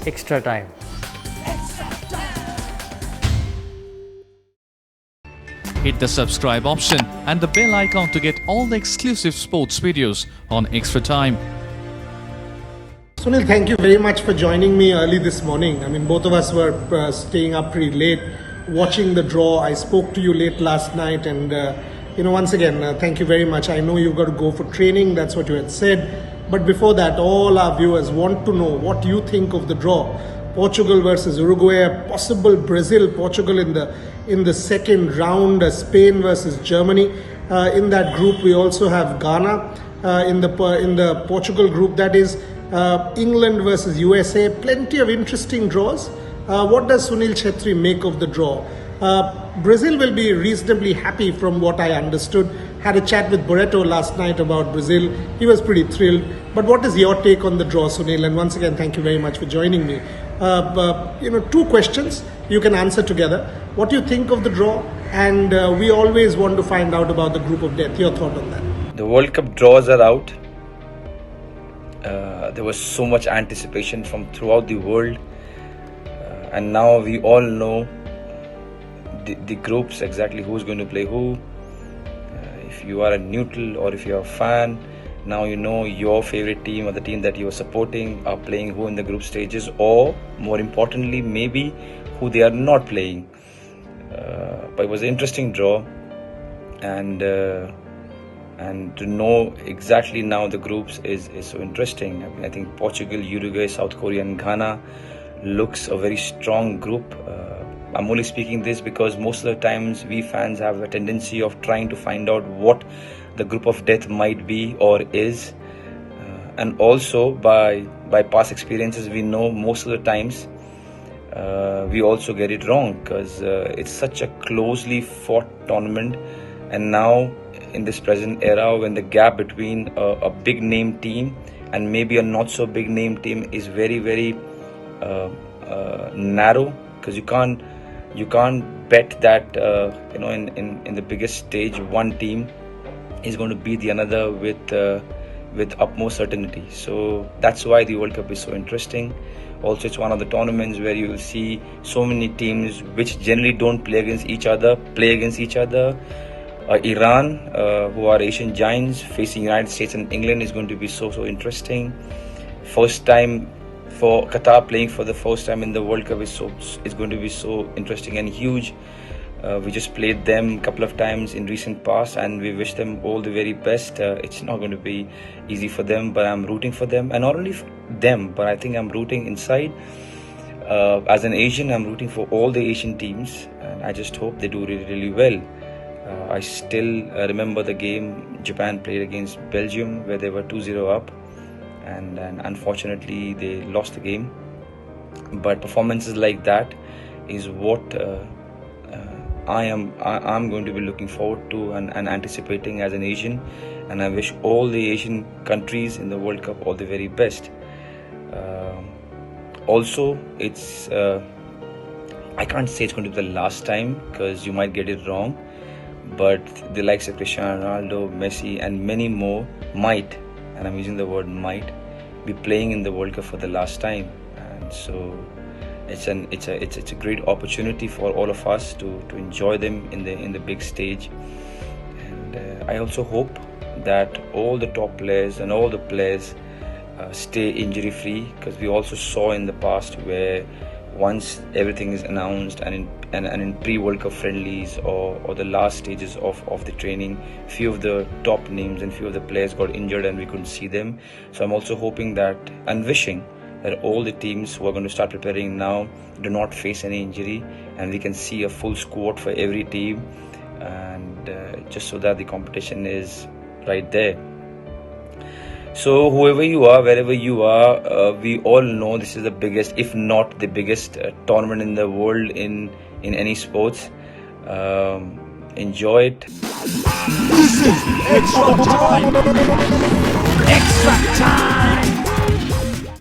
Extra time. Hit the subscribe option and the bell icon to get all the exclusive sports videos on Extra Time. Sunil, thank you very much for joining me early this morning. I mean, both of us were staying up pretty late watching the draw. I spoke to you late last night and, once again, thank you very much. I know you got to go for training. That's what you had said. But before that, all our viewers want to know what you think of the draw. Portugal versus Uruguay, possible Brazil-Portugal in the second round, Spain versus Germany. In that group, we also have Ghana in the Portugal group. That is England versus USA. Plenty of interesting draws. What does Sunil Chhetri make of the draw? Brazil will be reasonably happy from what I understood. Had a chat with Barreto last night about Brazil. He was pretty thrilled. But what is your take on the draw, Sunil? And once again, thank you very much for joining me. Two questions you can answer together. What do you think of the draw? And we always want to find out about the group of death. Your thought on that? The World Cup draws are out. There was so much anticipation from throughout the world. And now we all know the groups, exactly who's going to play who. If you are a neutral or if you're a fan, now you know your favorite team or the team that you are supporting are playing who in the group stages, or more importantly, maybe who they are not playing. But it was an interesting draw, and to know exactly now the groups is so interesting. I mean, I think Portugal, Uruguay, South Korea and Ghana looks a very strong group. I'm only speaking this because most of the times we fans have a tendency of trying to find out what the group of death might be or is, and also by past experiences we know most of the times we also get it wrong, because it's such a closely fought tournament. And now in this present era, when the gap between a big name team and maybe a not so big name team is very, very narrow, because you can't bet that in the biggest stage one team is going to beat the another with utmost certainty. So that's why the World Cup is so interesting. Also, it's one of the tournaments where you will see so many teams which generally don't play against each other. Iran, who are Asian giants, facing United States and England is going to be so interesting. First time for Qatar playing for the first time in the World Cup is going to be so interesting and huge. We just played them a couple of times in recent past, and we wish them all the very best. It's not going to be easy for them, but I'm rooting for them. And not only for them, but I think I'm rooting inside. As an Asian, I'm rooting for all the Asian teams, and I just hope they do really, really well. I still remember the game Japan played against Belgium, where they were 2-0 up, and unfortunately they lost the game. But performances like that is what I'm going to be looking forward to and anticipating as an Asian, and I wish all the Asian countries in the World Cup all the very best. Also, it's I can't say it's going to be the last time, because you might get it wrong, but the likes of Cristiano Ronaldo, Messi and many more might, and I'm using the word might, be playing in the World Cup for the last time. And so it's a great opportunity for all of us to enjoy them in the big stage. And I also hope that all the top players and all the players stay injury free, because we also saw in the past where once everything is announced and in pre-World Cup friendlies or the last stages of the training, few of the top names and few of the players got injured and we couldn't see them. So I'm also hoping that and wishing that all the teams who are going to start preparing now do not face any injury, and we can see a full squad for every team, and just so that the competition is right there. So whoever you are, wherever you are, we all know this is the biggest, if not the biggest tournament in the world in any sports. Enjoy it. This is Extra Time! Extra Time!